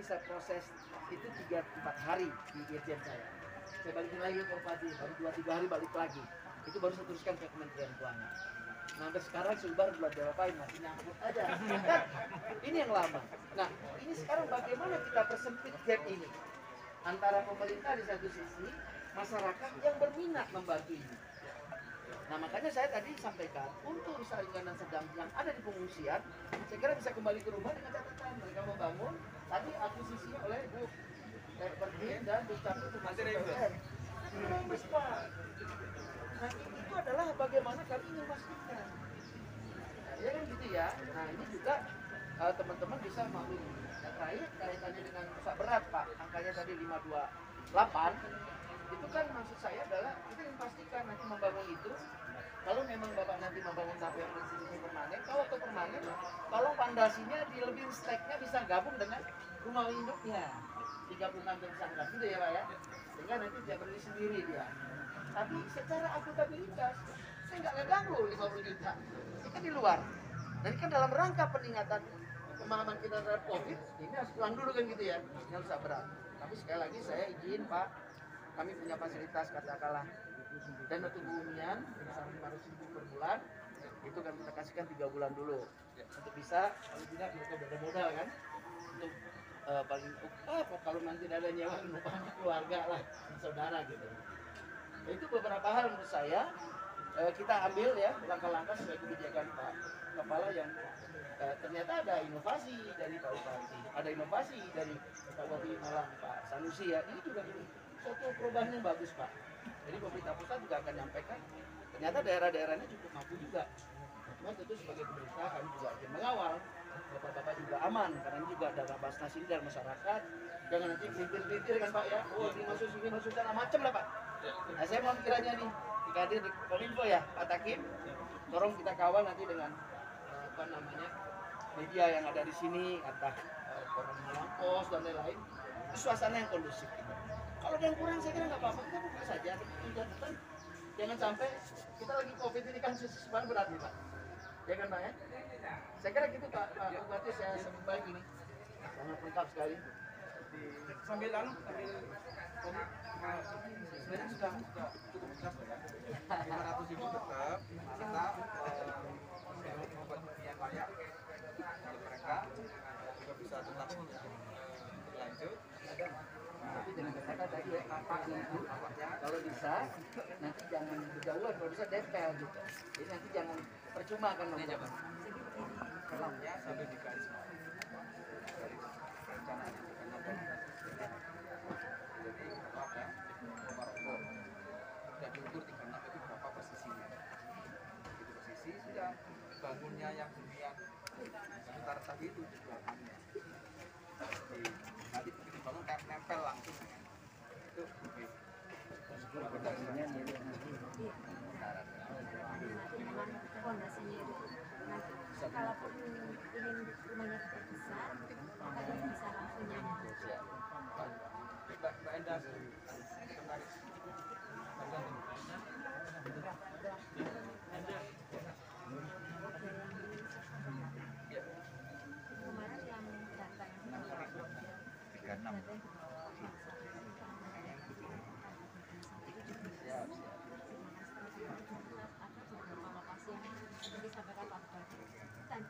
bisa proses itu 3-4 hari di Dirjen saya. Saya balikin lagi ke Bupati, baru 2-3 hari balik lagi. Itu baru saya teruskan ke Kementerian Keuangan. Nah, sampai sekarang Sulbar belum diapain, masih nyangkut aja. Ini yang lama. Nah, ini sekarang bagaimana kita persempit gap ini antara pemerintah di satu sisi, masyarakat yang berminat membantu ini. Nah, makanya saya tadi sampaikan untuk usaha ringan dan sedang yang ada di pengungsian, saya kira bisa kembali ke rumah dengan catatan mereka membangun tadi akuisisinya oleh Bu Pertin dan Dukcapil termasuk PUR. Ini bagus, Pak. Nah, itu adalah bagaimana kami ingin memastikan. Ya kan gitu ya. Nah, ini juga teman-teman bisa maklum. Terakhir kaitannya dengan rusak berat, Pak. Angkanya tadi 528. Itu kan maksud saya adalah kita ingin pastikan nanti membangun itu. Kalau memang Bapak nanti membangun sampai institusi permanen, kalau ke permanen, kalau fondasinya di lebih steknya bisa gabung dengan rumah induknya. 36 tersangka gitu ya Pak ya. Sehingga nanti dia berdiri sendiri dia. Tapi secara akuntabilitas, saya nggak ngeganggu 50 juta. Ini kan di luar. Dan kan dalam rangka peningkatan pemahaman kita terhadap COVID, ini harus pulang dulu kan gitu ya. Ini harus berat. Tapi sekali lagi saya izin Pak, kami punya fasilitas katakanlah dana tunggu hunian sebesar 500.000 per bulan, itu kan kita kasihkan 3 bulan dulu untuk bisa kalau tidak mereka bermodal kan untuk paling kalau nanti ada nyewa numpangnya keluarga lah saudara gitu. Itu beberapa hal menurut saya kita ambil ya langkah-langkah sebagai kebijakan Pak Kepala yang ternyata ada inovasi dari Pak Bupati, ada inovasi dari Pak Bupati Malang Pak Sanusi ya, ini juga suatu perubahan yang bagus Pak. Jadi pemerintah pusat juga akan menyampaikan ternyata daerah-daerahnya cukup mampu juga. Cuma tentu sebagai pemerintah kami juga akan mengawal bapak-bapak juga aman karena ini juga ada Basnas ini dari masyarakat. Jangan nanti pelintir-pelintir kan Pak ya. Oh ini masuk sana macam lah Pak. Nah saya mau kiranya nih dikadir di Kominfo ya Pak Takim. Tolong kita kawal nanti dengan apa namanya media yang ada di sini, entah Koran Malang Pos dan lain-lain. Suasana yang kondusif. Kalau ada yang kurang saya kira nggak apa-apa, kita buka saja. Jangan sampai kita lagi COVID ini kan sesuatu berat nih Pak. Ya kan Pak ya? Saya kira gitu Pak Bupati, saya sebut baik ini. Sangat lengkap sekali. Sambil sebenarnya sudah cukup jelas ya. 500.000 tetap kita membuat yang layak untuk mereka juga bisa tetap berlanjut. Tapi jangan katakan tadi ya, kalau bisa nanti jangan berjauhan, kalau bisa dempel gitu. Jadi nanti jangan percuma kan membuat. Kelamnya sampai di garis bawah. Garis perencanaan karena jadi apa ya? Nomor sudah diukur 36 itu berapa posisinya. Itu posisi sudah bangunnya yang hunian sekitar tadi itu bangunnya. Nanti begitu bangun kayak nempel langsung itu lebih fondasinya itu kalaupun ingin rumahnya besar kita bisa langsung nyambung. Mbak Endah menarik. Kemarin yang datang 36 disampaikan Pak Bupati. Dan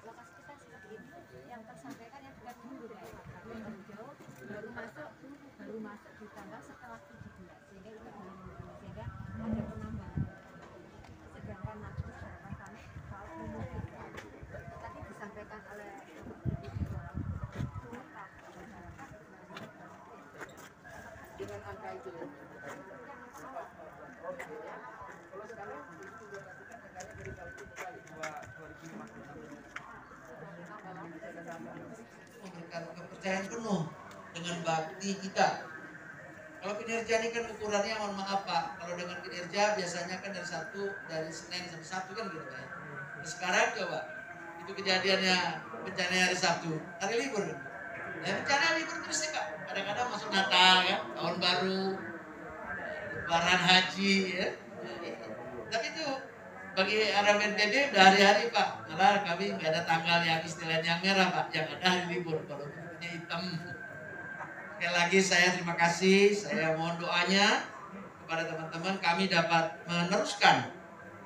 lokasi kita seperti ini yang tersampaikan yang dekat dulu ya, baru jauh, baru masuk ditambah setelah 7 bulan sehingga itu belum sehingga ada penambahan. Sedangkan nanti harapan kami kalau memungkinkan tadi disampaikan oleh dengan angka itu ya. Kalau sekarang itu juga angkanya dari kali itu kali 2050. Memberikan kepercayaan penuh dengan bakti kita. Kalau kinerja ini kan ukurannya mohon maaf Pak, kalau dengan kinerja biasanya kan dari Senin sampai Sabtu kan gitu Pak ya. Nah, sekarang coba itu kejadiannya bencana hari Sabtu, hari libur kan. Ya bencana libur terus sih Pak. Kadang-kadang masuk Natal ya, tahun baru, lebaran haji ya. Tapi itu bagi RMNPB udah hari-hari Pak. Setelah kami nggak ada tanggal yang istilahnya merah Pak, yang ada hari libur, kalau bentuknya hitam. Sekali lagi saya terima kasih, saya mohon doanya kepada teman-teman kami dapat meneruskan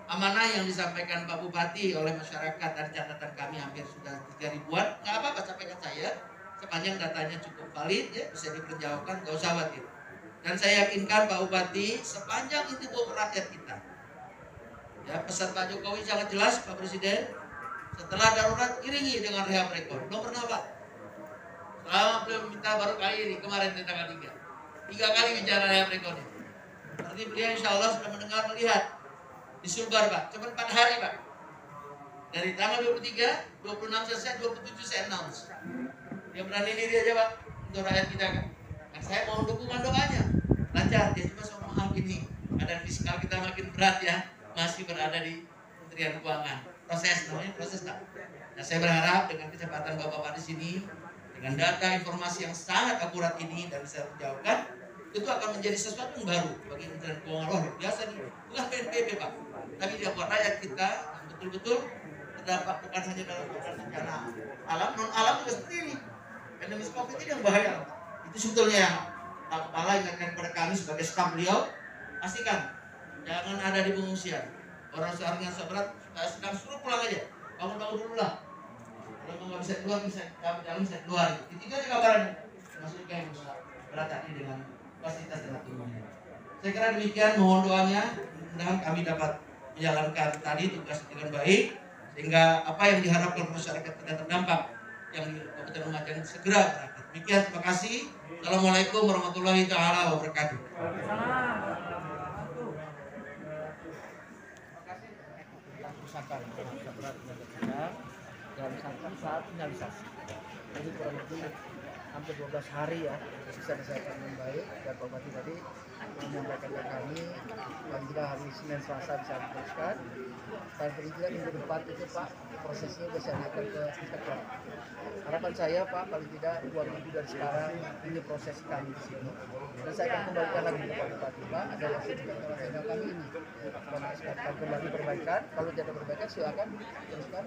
amanah yang disampaikan Pak Bupati oleh masyarakat. Dari catatan kami hampir sudah 3 ribuan, nggak apa-apa sampaikan saya, sepanjang datanya cukup valid ya, bisa diperjauhkan, nggak usah khawatir. Dan saya yakinkan Pak Bupati, sepanjang itu buat rakyat kita. Ya, pesan Pak Jokowi sangat jelas Pak Presiden, setelah darurat iringi dengan rehab rekor. Belum pernah Pak. Selama beliau minta baru kali ini, kemarin di tanggal 3. 3 kali bicara rehab rekornya. Berarti beliau insya Allah sudah mendengar, melihat. Di Sulbar Pak, cuma 4 hari Pak. Dari tanggal 23, 26 selesai, 27 saya announce. Dia berani diri aja Pak, untuk rakyat kita kan. Dan saya mohon dukungan doanya. Lancar, dia cuma sama maaf ini. Keadaan fiskal kita makin berat ya. Masih berada di Kementerian Keuangan. Proses, namanya proses tak. Nah saya berharap dengan kecepatan Bapak-Bapak di sini, dengan data informasi yang sangat akurat ini dan bisa menjawabkan, itu akan menjadi sesuatu yang baru bagi Kementerian Keuangan. Oh biasa nih, bukan PNBP Pak, tapi dia buat rakyat kita yang betul-betul terdampak bukan hanya dalam bencana alam, non alam juga seperti ini. Pandemi COVID ini yang bahaya. Itu sebetulnya yang Pak Kepala ingatkan kepada kami sebagai staf beliau, pastikan jangan ada di pengungsian. Orang seharusnya berat sedang suruh pulang aja, bangun-bangun dulu lah. Kalau nggak bisa keluar, bisa jalan bisa keluar. Itu aja kabarannya. Maksudnya yang berat tadi dengan fasilitas dan umumnya. Saya kira demikian, mohon doanya, mudah-mudahan kami dapat menjalankan tadi tugas dengan baik, sehingga apa yang diharapkan masyarakat tidak terdampak yang di Kabupaten Lumajang segera berakhir. Demikian, terima kasih. Assalamualaikum warahmatullahi taala wabarakatuh. Dalam sangkaan saat finalisasi. Jadi kurang lebih hampir 12 hari ya bisa diselesaikan dengan baik. Dan Pak Bupati tadi menyampaikan ke kami paling tidak hari Senin Selasa bisa diteruskan. Dan paling tidak minggu depan itu Pak prosesnya bisa naikkan ke tingkat kelas. Harapan saya Pak paling tidak 2 minggu dari sekarang ini proses kami di sini. Dan saya akan kembalikan lagi ke Pak Bupati Pak ada hasil tingkat kami ini. Akan kembali perbaikan. Kalau tidak ada perbaikan silakan teruskan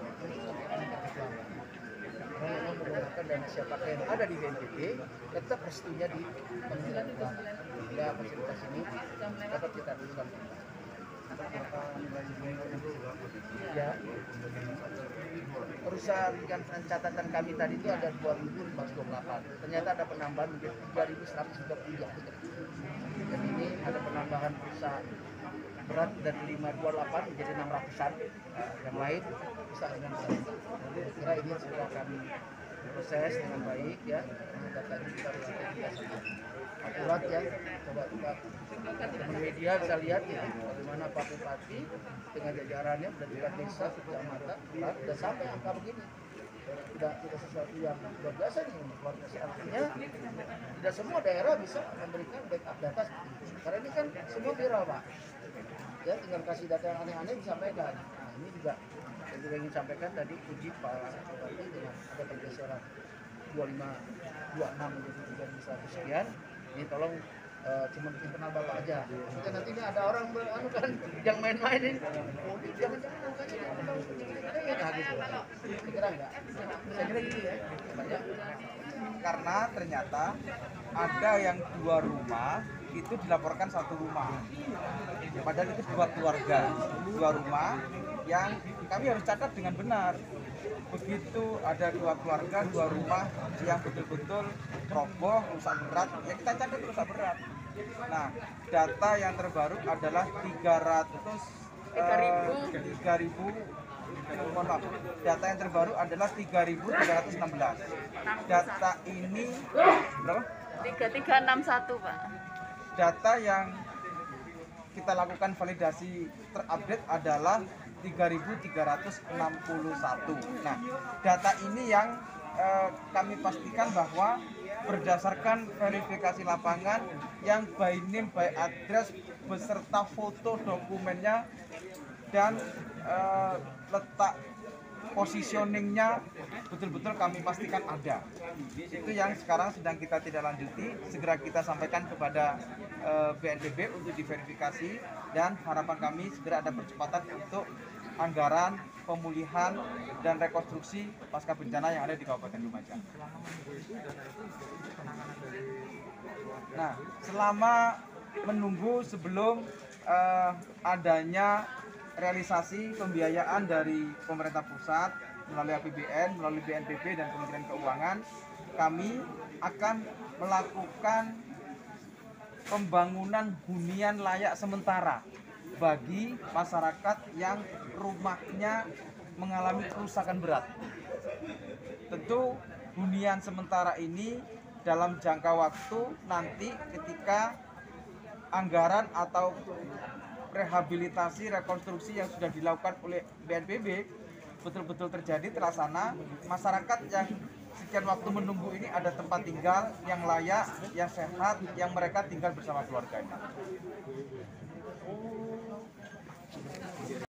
memang menggunakan dana siapa yang ada di BNPB tetap restunya di Kementerian Keuangan sehingga fasilitas ini dapat kita teruskan. Ya, perusahaan dengan catatan kami tadi itu ada 2.428. Ternyata ada penambahan menjadi 3.133. Dan ini ada penambahan perusahaan berat dari 528 menjadi 600-an. Yang lain bisa dengan baik. Jadi kira ini sudah kami proses dengan baik ya. Data ini kita akurat ya. Coba teman media bisa lihat ya bagaimana Pak Bupati dengan jajarannya dan juga desa, kecamatan, sudah sampai angka begini. Tidak sesuatu yang luar biasa nih, luar biasa artinya tidak semua daerah bisa memberikan backup data. Karena ini kan semua viral Pak. Ya tinggal kasih data yang aneh-aneh disampaikan. Nah ini juga yang juga ingin sampaikan tadi uji Pak Bupati dengan ada pergeseran 2526 menjadi 3100 sekian. Ini tolong cuma internal Bapak aja. Mungkin nanti ini ada orang kan yang main-mainin. Oh, jangan-jangan angkanya ya gitu. Kira enggak? Saya kira gitu ya. Karena ternyata ada yang 2 rumah itu dilaporkan 1 rumah. Padahal itu 2 keluarga, 2 rumah yang kami harus catat dengan benar. Begitu ada 2 keluarga, 2 rumah yang betul-betul roboh, rusak berat, ya kita catat rusak berat. Nah, data yang terbaru adalah 3.000 data yang terbaru adalah 3.316. Data ini berapa? 3361 Pak. Data yang kita lakukan validasi terupdate adalah 3.361. Nah, data ini yang kami pastikan bahwa berdasarkan verifikasi lapangan yang by name, by address beserta foto dokumennya dan letak positioningnya betul-betul kami pastikan ada. Itu yang sekarang sedang kita tidak lanjuti, segera kita sampaikan kepada BNPB untuk diverifikasi dan harapan kami segera ada percepatan untuk anggaran pemulihan dan rekonstruksi pasca bencana yang ada di Kabupaten Lumajang. Nah, selama menunggu sebelum adanya realisasi pembiayaan dari pemerintah pusat melalui APBN, melalui BNPB dan Kementerian Keuangan, kami akan melakukan pembangunan hunian layak sementara bagi masyarakat yang rumahnya mengalami kerusakan berat. Tentu hunian sementara ini dalam jangka waktu nanti ketika anggaran atau rehabilitasi rekonstruksi yang sudah dilakukan oleh BNPB betul-betul terjadi terlaksana, masyarakat yang sekian waktu menunggu ini ada tempat tinggal yang layak, yang sehat, yang mereka tinggal bersama keluarganya.